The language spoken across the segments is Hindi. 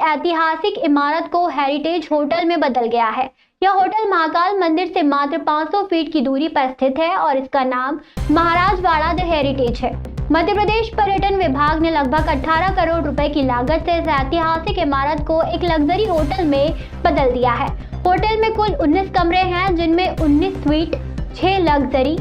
ऐतिहासिक इमारत को हेरिटेज होटल में बदल गया है। यह होटल महाकाल मंदिर से मात्र 500 फीट की दूरी पर स्थित है और इसका नाम महाराजवाड़ा द हेरिटेज है। मध्य प्रदेश पर्यटन विभाग ने लगभग 18 करोड़ रुपए की लागत से इस ऐतिहासिक इमारत को एक लग्जरी होटल में बदल दिया है। होटल में कुल 19 कमरे हैं, जिनमें 19 स्वीट, 6 लग्जरी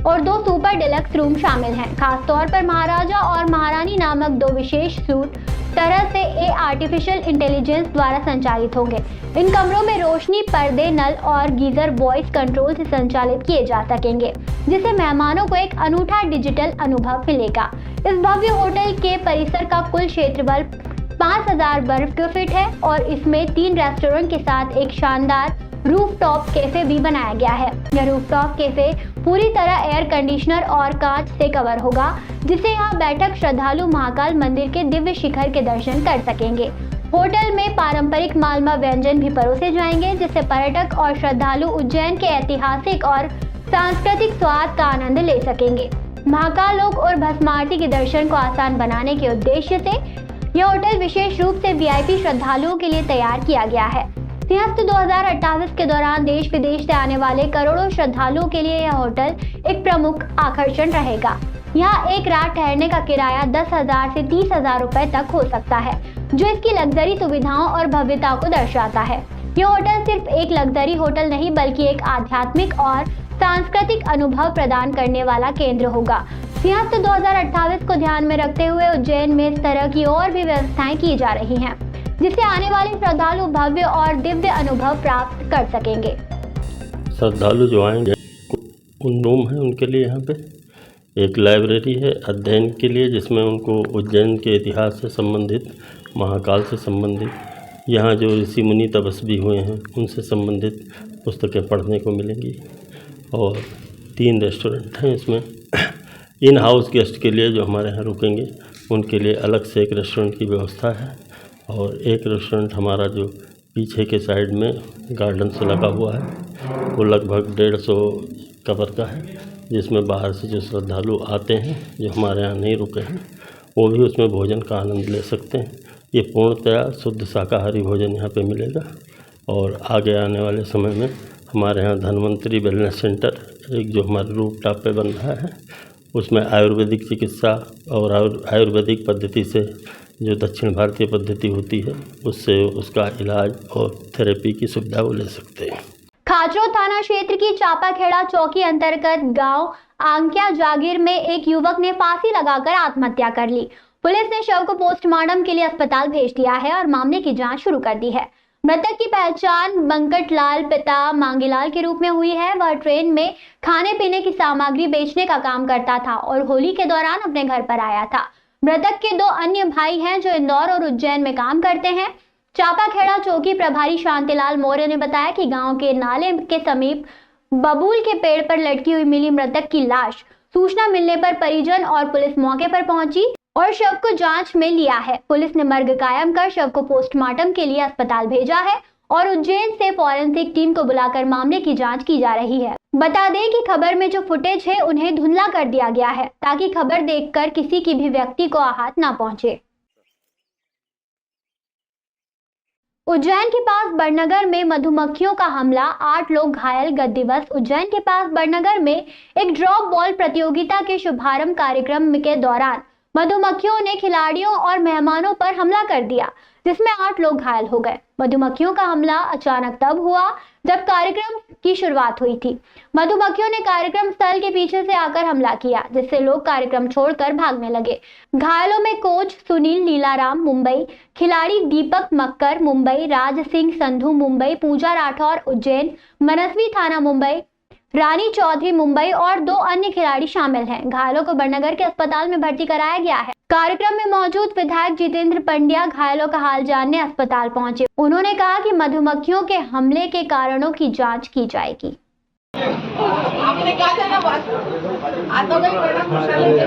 और 2 सुपर डिलक्स रूम शामिल हैं। खासतौर पर महाराजा और महारानी नामक 2 विशेष सूट तरह से आर्टिफिशियल इंटेलिजेंस द्वारा संचालित होंगे। इन कमरों में रोशनी, पर्दे, नल और गीजर वॉइस कंट्रोल से संचालित किए जा सकेंगे, जिससे मेहमानों को एक अनूठा डिजिटल अनुभव मिलेगा। इस भव्य होटल के परिसर का कुल क्षेत्रफल 5000 वर्ग फीट है और इसमें 3 रेस्टोरेंट के साथ एक शानदार रूफटॉप कैफे भी बनाया गया है। यह रूफटॉप कैफे पूरी तरह एयर कंडीशनर और कांच से कवर होगा, जिससे यहाँ बैठक श्रद्धालु महाकाल मंदिर के दिव्य शिखर के दर्शन कर सकेंगे। होटल में पारंपरिक मालवा व्यंजन भी परोसे जाएंगे, जिससे पर्यटक और श्रद्धालु उज्जैन के ऐतिहासिक और सांस्कृतिक स्वाद का आनंद ले सकेंगे। महाकाल लोक और भस्म आरती के दर्शन को आसान बनाने के उद्देश्य से यह होटल विशेष रूप से वीआईपी श्रद्धालुओं के लिए तैयार किया गया है। सिंहस्थ 2028 के दौरान देश विदेश से आने वाले करोड़ों श्रद्धालुओं के लिए यह होटल एक प्रमुख आकर्षण रहेगा। यहाँ एक रात ठहरने का किराया 10,000 से 30,000 रुपए तक हो सकता है, जो इसकी लग्जरी सुविधाओं और भव्यता को दर्शाता है। यह होटल सिर्फ एक लग्जरी होटल नहीं, बल्कि एक आध्यात्मिक और सांस्कृतिक अनुभव प्रदान करने वाला केंद्र होगा। सिंहस्थ 2028 को ध्यान में रखते हुए उज्जैन में इस तरह की और भी व्यवस्थाएं की जा रही हैं, जिससे आने वाले श्रद्धालु भव्य और दिव्य अनुभव प्राप्त कर सकेंगे। श्रद्धालु जो आएंगे उन रूम है उनके लिए यहाँ पे एक लाइब्रेरी है अध्ययन के लिए, जिसमें उनको उज्जैन के इतिहास से संबंधित, महाकाल से संबंधित, यहाँ जो ऋषि मुनि तपस्वी हुए हैं उनसे संबंधित पुस्तकें पढ़ने को मिलेंगी। और 3 रेस्टोरेंट हैं इसमें। इन हाउस गेस्ट के लिए जो हमारे यहाँ रुकेंगे उनके लिए अलग से एक रेस्टोरेंट की व्यवस्था है। और एक रेस्टोरेंट हमारा जो पीछे के साइड में गार्डन से लगा हुआ है, वो लगभग 150 कवर का है, जिसमें बाहर से जो श्रद्धालु आते हैं जो हमारे यहाँ नहीं रुके हैं, वो भी उसमें भोजन का आनंद ले सकते हैं। ये पूर्णतया शुद्ध शाकाहारी भोजन यहाँ पे मिलेगा। और आगे आने वाले समय में हमारे यहाँ धन्वंतरी वेलनेस सेंटर एक जो हमारे रूप टॉप पे बन रहा है, उसमें आयुर्वेदिक चिकित्सा और आयुर्वेदिक पद्धति से जो दक्षिण भारतीय पद्धति होती है उससे उसका इलाज और थेरेपी की सुविधा वो ले सकते हैं। खाचरो थाना क्षेत्र की चापाखेड़ा चौकी अंतर्गत गांव आंकिया जागीर में एक युवक ने फांसी लगाकर आत्महत्या कर ली। पुलिस ने शव को पोस्टमार्टम के लिए अस्पताल भेज दिया है और मामले की जांच शुरू कर दी है। मृतक की पहचान बंकटलाल पिता मांगीलाल के रूप में हुई है। वह ट्रेन में खाने पीने की सामग्री बेचने का काम करता था और होली के दौरान अपने घर पर आया था। मृतक के 2 अन्य भाई हैं जो इंदौर और उज्जैन में काम करते हैं। चापाखेड़ा चौकी प्रभारी शांतिलाल मौर्य ने बताया कि गांव के नाले के समीप बबूल के पेड़ पर लटकी हुई मिली मृतक की लाश। सूचना मिलने पर परिजन और पुलिस मौके पर पहुंची और शव को जांच में लिया है। पुलिस ने मर्ग कायम कर शव को पोस्टमार्टम के लिए अस्पताल भेजा है और उज्जैन से फॉरेंसिक टीम को बुलाकर मामले की जांच की जा रही है। बता दें कि खबर में जो फुटेज है उन्हें धुंधला कर दिया गया है, ताकि खबर देखकर किसी की भी व्यक्ति को आहत न पहुंचे। उज्जैन के पास बड़नगर में मधुमक्खियों का हमला, 8 लोग घायल। गत दिवस उज्जैन के पास बड़नगर में एक ड्रॉप बॉल प्रतियोगिता के शुभारंभ कार्यक्रम के दौरान मधुमक्खियों ने खिलाड़ियों और मेहमानों पर हमला कर दिया, जिसमें 8 लोग घायल हो गए। मधुमक्खियों का हमला अचानक तब हुआ जब कार्यक्रम की शुरुआत हुई थी। मधुमक्खियों ने कार्यक्रम स्थल के पीछे से आकर हमला किया, जिससे लोग कार्यक्रम छोड़कर भागने लगे। घायलों में कोच सुनील नीलाराम मुंबई, खिलाड़ी दीपक मक्कर मुंबई, राज सिंह संधू मुंबई, पूजा राठौर उज्जैन, मनस्वी थाना मुंबई, रानी चौधरी मुंबई और 2 अन्य खिलाड़ी शामिल हैं। घायलों को बड़नगर के अस्पताल में भर्ती कराया गया है। कार्यक्रम में मौजूद विधायक जितेंद्र पंड्या घायलों का हाल जानने अस्पताल पहुंचे। उन्होंने कहा कि मधुमक्खियों के हमले के कारणों की जांच की जाएगी। आपने कहा था ना बात, आता गई बड़ा खुशहाली है।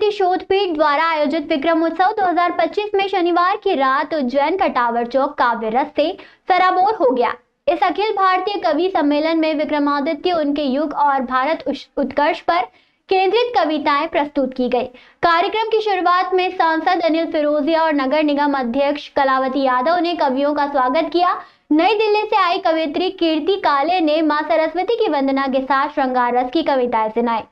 भारती शोधपीठ द्वारा आयोजित विक्रम उत्सव 2025 में शनिवार की रात उज्जैन का टावर चौक काव्य रस से सराबोर हो गया। इस अखिल भारतीय कवि सम्मेलन में विक्रमादित्य, उनके युग और भारत उत्कर्ष पर केंद्रित कविताएं प्रस्तुत की गई। कार्यक्रम की शुरुआत में सांसद अनिल फिरोजिया और नगर निगम अध्यक्ष कलावती यादव ने कवियों का स्वागत किया। नई दिल्ली से आई कवयित्री कीर्ति काले ने मां सरस्वती की वंदना के साथ श्रृंगार रस की कविताएं सुनाई।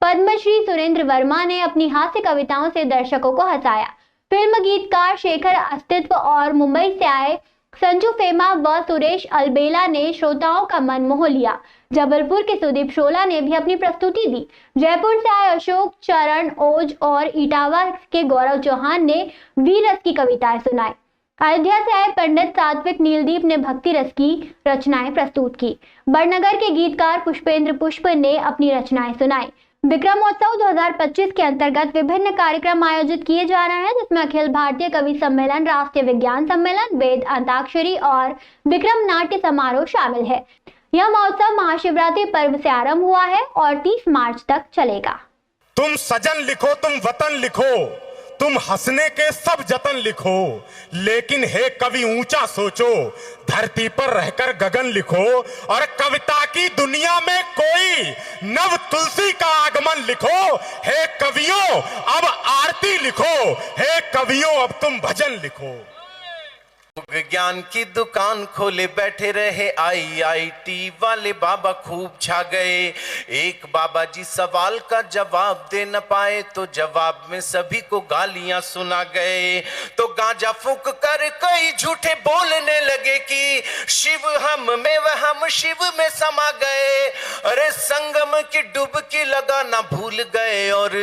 पद्मश्री सुरेंद्र वर्मा ने अपनी हास्य कविताओं से दर्शकों को हंसाया। फिल्म गीतकार शेखर अस्तित्व और मुंबई से आए संजू फेमा व सुरेश अलबेला ने श्रोताओं का मन मोह लिया। जबलपुर के सुदीप शोला ने भी अपनी प्रस्तुति दी। जयपुर से आए अशोक चरण ओज और इटावा के गौरव चौहान ने वीर रस की कविताएं सुनाई। अयोध्या से आए पंडित सात्विक नीलदीप ने भक्ति रस की रचनाएं प्रस्तुत की। बड़नगर के गीतकार पुष्पेंद्र पुष्प ने अपनी रचनाएं सुनाई। विक्रमोत्सव 2025 के अंतर्गत विभिन्न कार्यक्रम आयोजित किए जा रहे हैं, जिसमें अखिल भारतीय कवि सम्मेलन, राष्ट्रीय विज्ञान सम्मेलन, वेद अंताक्षरी और विक्रम नाट्य समारोह शामिल है। यह महोत्सव महाशिवरात्रि पर्व से आरंभ हुआ है और 30 मार्च तक चलेगा। तुम सजन लिखो, तुम वतन लिखो, तुम हंसने के सब जतन लिखो, लेकिन हे कवि ऊंचा सोचो, धरती पर रहकर गगन लिखो, और कविता की दुनिया में कोई नव तुलसी का आगमन लिखो। हे कवियों अब आरती लिखो, हे कवियों अब तुम भजन लिखो। विज्ञान की दुकान खोले बैठे रहे IIT वाले बाबा खूब छा गए। एक बाबा जी सवाल का जवाब दे न पाए तो जवाब में सभी को गालियां सुना गए। तो गांजा फूंक कर कई झूठे बोलने लगे कि शिव हम में व हम शिव में समा गए। अरे संगम की डुबकी लगाना भूल गए और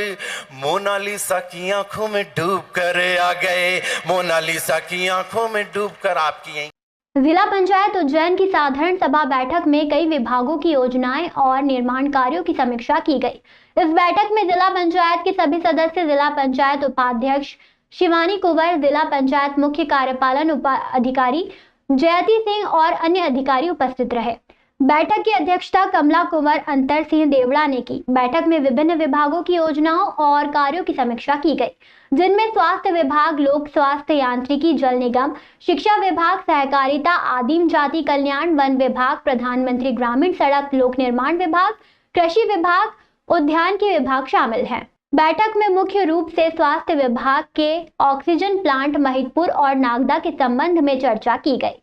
मोनालिसा की आंखों में डूब कर आ गए। मोनालिसा की आंखों में डूब कर आपकी जिला पंचायत उज्जैन की साधारण सभा बैठक में कई विभागों की योजनाएं और निर्माण कार्यों की समीक्षा की गई। इस बैठक में जिला पंचायत के सभी सदस्य, जिला पंचायत उपाध्यक्ष शिवानी कुंवर, जिला पंचायत मुख्य कार्यपालन अधिकारी जयती सिंह और अन्य अधिकारी उपस्थित रहे। बैठक की अध्यक्षता कमला कुंवर अंतर सिंह देवड़ा ने की। बैठक में विभिन्न विभागों की योजनाओं और कार्यों की समीक्षा की गई, जिनमें स्वास्थ्य विभाग, लोक स्वास्थ्य यांत्रिकी, जल निगम, शिक्षा विभाग, सहकारिता, आदिम जाति कल्याण, वन विभाग, प्रधानमंत्री ग्रामीण सड़क लोक निर्माण विभाग, कृषि विभाग, उद्यान के विभाग शामिल हैं। बैठक में मुख्य रूप से स्वास्थ्य विभाग के ऑक्सीजन प्लांट महिदपुर और नागदा के संबंध में चर्चा की गई।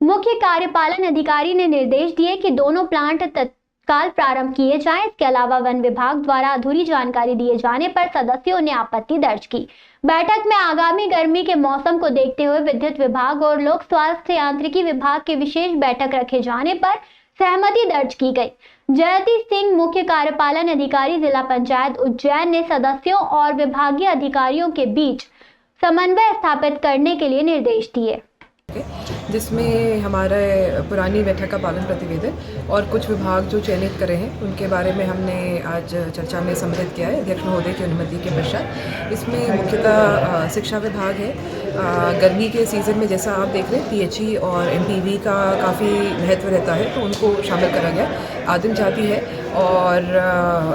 मुख्य कार्यपालन अधिकारी ने निर्देश दिए कि दोनों प्लांट तत्काल प्रारंभ किए जाएं। इसके अलावा वन विभाग द्वारा अधूरी जानकारी दिए जाने पर सदस्यों ने आपत्ति दर्ज की। बैठक में आगामी गर्मी के मौसम को देखते हुए विद्युत विभाग और लोक स्वास्थ्य यांत्रिकी विभाग के विशेष बैठक रखे जाने पर सहमति दर्ज की गई। जयती सिंह, मुख्य कार्यपालन अधिकारी, जिला पंचायत उज्जैन, ने सदस्यों और विभागीय अधिकारियों के बीच समन्वय स्थापित करने के लिए निर्देश दिए, जिसमें हमारे पुरानी बैठक का पालन प्रतिवेदन और कुछ विभाग जो चयनित करे हैं उनके बारे में हमने आज चर्चा में सम्मिलित किया है अध्यक्ष महोदय की अनुमति के पश्चात। इसमें मुख्यतः शिक्षा विभाग है। गर्मी के सीज़न में जैसा आप देख रहे हैं PHE और MPV का काफ़ी महत्व रहता है, तो उनको शामिल करा गया। आदिम जाति है और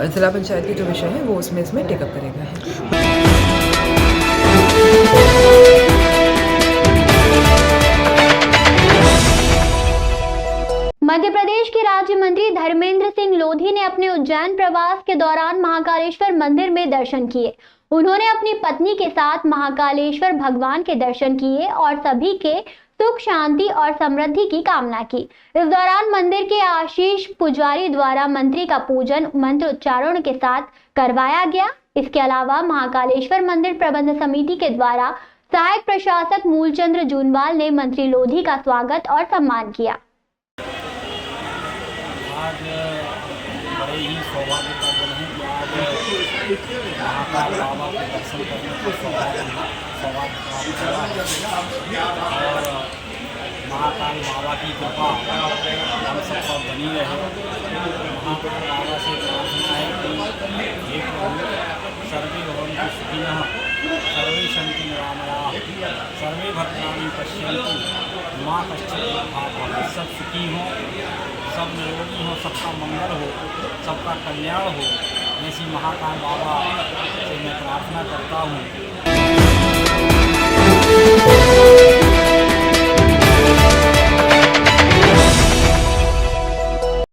ज़िला पंचायत के जो विषय हैं वो उसमें टेकअप करेगा। मध्य प्रदेश के राज्य मंत्री धर्मेंद्र सिंह लोधी ने अपने उज्जैन प्रवास के दौरान महाकालेश्वर मंदिर में दर्शन किए। उन्होंने अपनी पत्नी के साथ महाकालेश्वर भगवान के दर्शन किए और सभी के सुख, शांति और समृद्धि की कामना की। इस दौरान मंदिर के आशीष पुजारी द्वारा मंत्री का पूजन मंत्र उच्चारण के साथ करवाया गया। इसके अलावा महाकालेश्वर मंदिर प्रबंध समिति के द्वारा सहायक प्रशासक मूलचंद्र जूनवाल ने मंत्री लोधी का स्वागत और सम्मान किया। आज बड़े ही सौभाग्य का दिन है कि आज महाकाल बाबा के दर्शन करने का सौभाग्य प्राप्त हुआ है और महाकाल बाबा की कृपा हम सब पर बनी रहे। महाकाल बाबा से प्रार्थना है कि हे प्रभु, सर्वे भवन्तु सुखिनः, सर्वे सन्तु निरामयाः, सर्वे भद्राणि पश्यन्तु मा कश्चित् दुःखापः। सब सुखी हों, सब निरोगी हो, सबका मंगल हो, सबका कल्याण हो जैसी महाकाल बाबा से मैं प्रार्थना करता हूँ।